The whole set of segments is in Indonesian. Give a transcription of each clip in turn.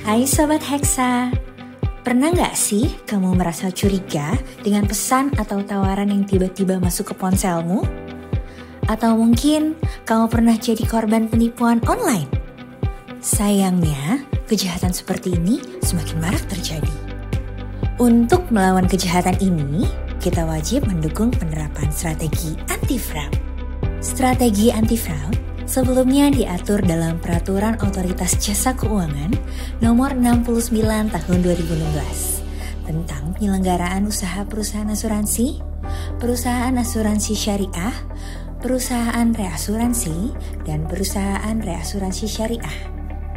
Hai Sobat Hexa, pernah nggak sih kamu merasa curiga dengan pesan atau tawaran yang tiba-tiba masuk ke ponselmu? Atau mungkin kamu pernah jadi korban penipuan online? Sayangnya, kejahatan seperti ini semakin marak terjadi. Untuk melawan kejahatan ini, kita wajib mendukung penerapan strategi anti-fraud. Strategi anti-fraud sebelumnya diatur dalam Peraturan Otoritas Jasa Keuangan Nomor 69 Tahun 2016 tentang penyelenggaraan usaha perusahaan asuransi, perusahaan asuransi syariah, perusahaan reasuransi, dan perusahaan reasuransi syariah,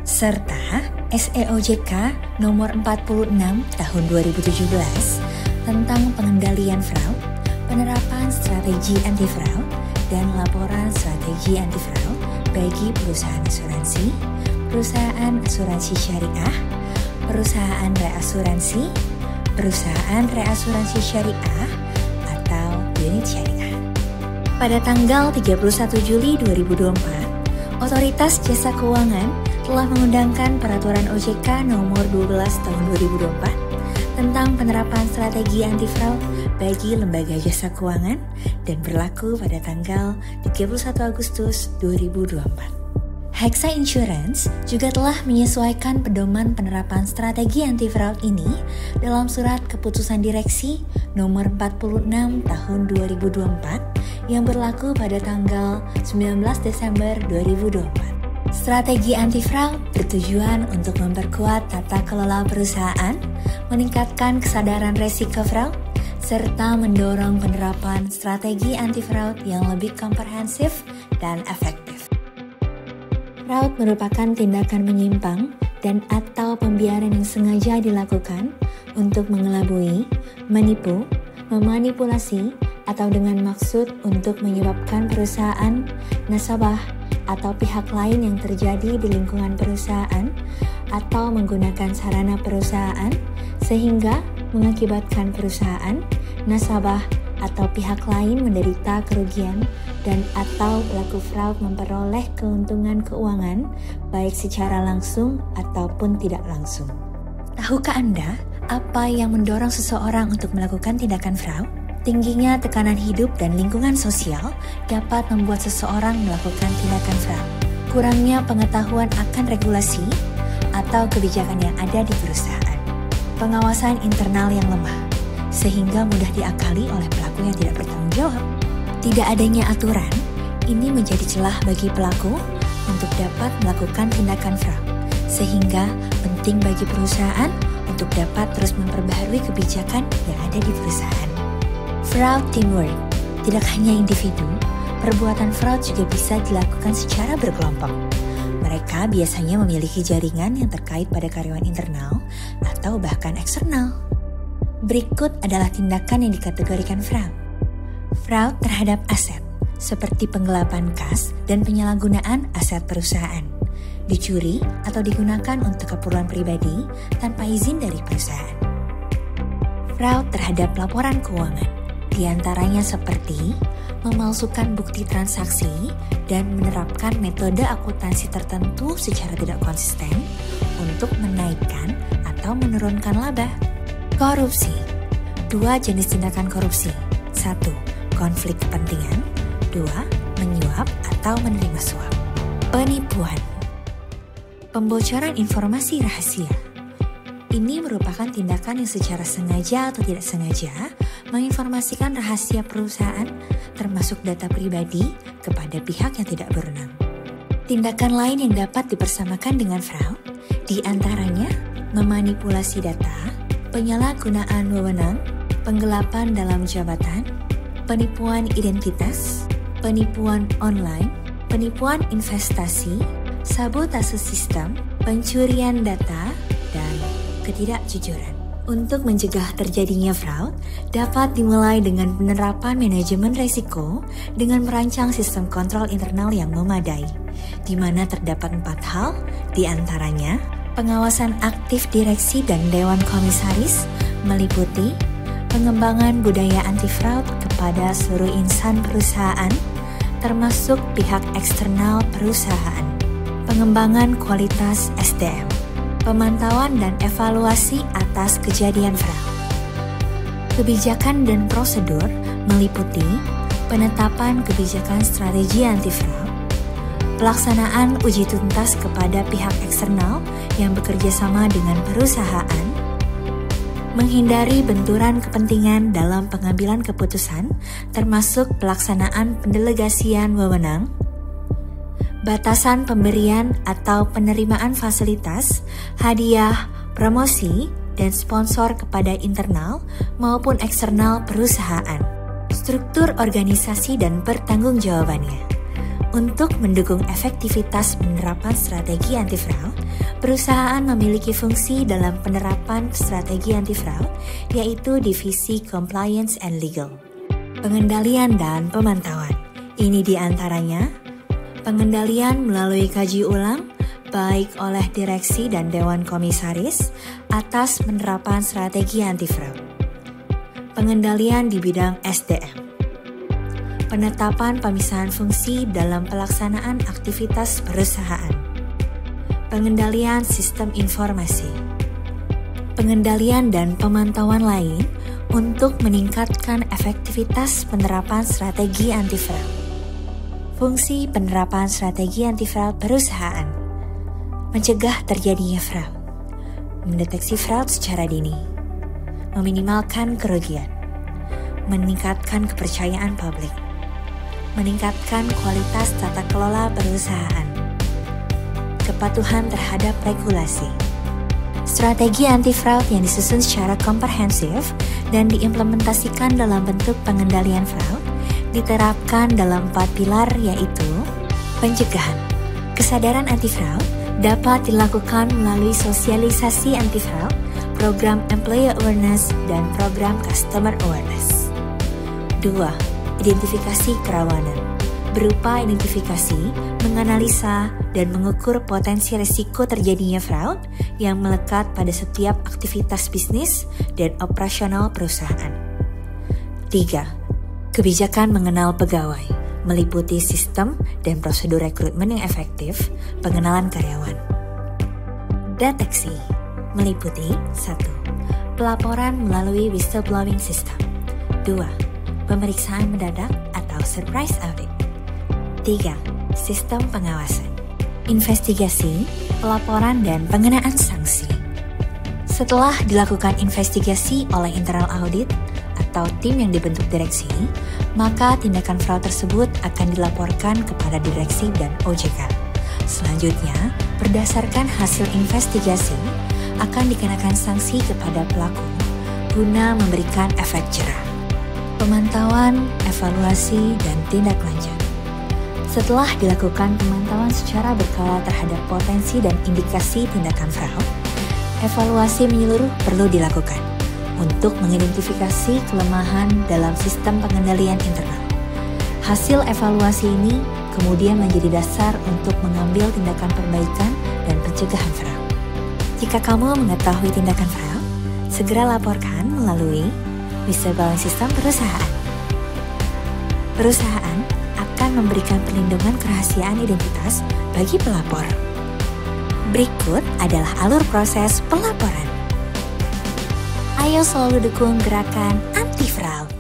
serta SEOJK Nomor 46 Tahun 2017 tentang pengendalian fraud, penerapan strategi anti-fraud, dan laporan strategi anti-fraud bagi perusahaan asuransi, perusahaan asuransi syariah, perusahaan reasuransi syariah, atau unit syariah. Pada tanggal 31 Juli 2024, Otoritas Jasa Keuangan telah mengundangkan Peraturan OJK Nomor 12 Tahun 2024 tentang penerapan strategi anti-fraud bagi lembaga jasa keuangan dan berlaku pada tanggal 31 Agustus 2024. Hexa Insurance juga telah menyesuaikan pedoman penerapan strategi anti-fraud ini dalam Surat Keputusan Direksi Nomor 46 Tahun 2024 yang berlaku pada tanggal 19 Desember 2024. Strategi anti-fraud bertujuan untuk memperkuat tata kelola perusahaan, meningkatkan kesadaran resiko fraud, serta mendorong penerapan strategi anti-fraud yang lebih komprehensif dan efektif. Fraud merupakan tindakan menyimpang dan atau pembiaran yang sengaja dilakukan untuk mengelabui, menipu, memanipulasi, atau dengan maksud untuk menyebabkan perusahaan, nasabah, atau pihak lain yang terjadi di lingkungan perusahaan atau menggunakan sarana perusahaan sehingga mengakibatkan perusahaan, nasabah, atau pihak lain menderita kerugian dan atau pelaku fraud memperoleh keuntungan keuangan baik secara langsung ataupun tidak langsung. Tahukah Anda apa yang mendorong seseorang untuk melakukan tindakan fraud? Tingginya tekanan hidup dan lingkungan sosial dapat membuat seseorang melakukan tindakan fraud. Kurangnya pengetahuan akan regulasi atau kebijakan yang ada di perusahaan. Pengawasan internal yang lemah, sehingga mudah diakali oleh pelaku yang tidak bertanggung jawab. Tidak adanya aturan, ini menjadi celah bagi pelaku untuk dapat melakukan tindakan fraud, sehingga penting bagi perusahaan untuk dapat terus memperbaharui kebijakan yang ada di perusahaan. Fraud teamwork, tidak hanya individu, perbuatan fraud juga bisa dilakukan secara berkelompok. Mereka biasanya memiliki jaringan yang terkait pada karyawan internal atau bahkan eksternal. Berikut adalah tindakan yang dikategorikan fraud. Fraud terhadap aset, seperti penggelapan kas dan penyalahgunaan aset perusahaan, dicuri atau digunakan untuk keperluan pribadi tanpa izin dari perusahaan. Fraud terhadap laporan keuangan, di antaranya seperti memalsukan bukti transaksi dan menerapkan metode akuntansi tertentu secara tidak konsisten untuk menaikkan atau menurunkan laba. Korupsi. Dua jenis tindakan korupsi. 1. Konflik kepentingan. 2. Menyuap atau menerima suap. Penipuan. Pembocoran informasi rahasia. Ini merupakan tindakan yang secara sengaja atau tidak sengaja menginformasikan rahasia perusahaan termasuk data pribadi kepada pihak yang tidak berwenang. Tindakan lain yang dapat dipersamakan dengan fraud di antaranya memanipulasi data, penyalahgunaan wewenang, penggelapan dalam jabatan, penipuan identitas, penipuan online, penipuan investasi, sabotase sistem, pencurian data, dan ketidakjujuran. Untuk mencegah terjadinya fraud, dapat dimulai dengan penerapan manajemen risiko dengan merancang sistem kontrol internal yang memadai, di mana terdapat 4 hal, di antaranya pengawasan aktif direksi dan dewan komisaris, meliputi pengembangan budaya anti-fraud kepada seluruh insan perusahaan, termasuk pihak eksternal perusahaan, pengembangan kualitas SDM, Pemantauan dan evaluasi atas kejadian fraud. Kebijakan dan prosedur meliputi penetapan kebijakan strategi anti-fraud, pelaksanaan uji tuntas kepada pihak eksternal yang bekerja sama dengan perusahaan, menghindari benturan kepentingan dalam pengambilan keputusan, termasuk pelaksanaan pendelegasian wewenang, batasan pemberian atau penerimaan fasilitas, hadiah, promosi, dan sponsor kepada internal maupun eksternal perusahaan. Struktur organisasi dan pertanggungjawabannya. Untuk mendukung efektivitas penerapan strategi anti-fraud, perusahaan memiliki fungsi dalam penerapan strategi anti-fraud, yaitu Divisi Compliance and Legal. Pengendalian dan pemantauan. Ini diantaranya pengendalian melalui kaji ulang, baik oleh direksi dan dewan komisaris atas penerapan strategi anti-fraud. Pengendalian di bidang SDM. Penetapan pemisahan fungsi dalam pelaksanaan aktivitas perusahaan. Pengendalian sistem informasi. Pengendalian dan pemantauan lain untuk meningkatkan efektivitas penerapan strategi anti-fraud. Fungsi penerapan strategi anti-fraud perusahaan. Mencegah terjadinya fraud. Mendeteksi fraud secara dini. Meminimalkan kerugian. Meningkatkan kepercayaan publik. Meningkatkan kualitas tata kelola perusahaan, kepatuhan terhadap regulasi. Strategi anti-fraud yang disusun secara komprehensif dan diimplementasikan dalam bentuk pengendalian fraud diterapkan dalam 4 pilar, yaitu pencegahan. Kesadaran anti-fraud dapat dilakukan melalui sosialisasi anti-fraud, program employee awareness, dan program customer awareness. 2. Identifikasi kerawanan, berupa identifikasi, menganalisa, dan mengukur potensi risiko terjadinya fraud yang melekat pada setiap aktivitas bisnis dan operasional perusahaan. 3. Kebijakan mengenal pegawai, meliputi sistem dan prosedur rekrutmen yang efektif, pengenalan karyawan. Deteksi, meliputi 1. Pelaporan melalui whistleblowing system. 2. Pemeriksaan mendadak atau surprise audit. 3. Sistem pengawasan. Investigasi, pelaporan, dan pengenaan sanksi. Setelah dilakukan investigasi oleh internal audit atau tim yang dibentuk direksi, maka tindakan fraud tersebut akan dilaporkan kepada direksi dan OJK. Selanjutnya, berdasarkan hasil investigasi, akan dikenakan sanksi kepada pelaku guna memberikan efek jerah. Pemantauan, evaluasi, dan tindak lanjut. Setelah dilakukan pemantauan secara berkala terhadap potensi dan indikasi tindakan fraud, evaluasi menyeluruh perlu dilakukan untuk mengidentifikasi kelemahan dalam sistem pengendalian internal. Hasil evaluasi ini kemudian menjadi dasar untuk mengambil tindakan perbaikan dan pencegahan fraud. Jika kamu mengetahui tindakan fraud, segera laporkan melalui whistleblowing sistem perusahaan. Perusahaan akan memberikan perlindungan kerahasiaan identitas bagi pelapor. Berikut adalah alur proses pelaporan. Ayo selalu dukung gerakan anti-fraud.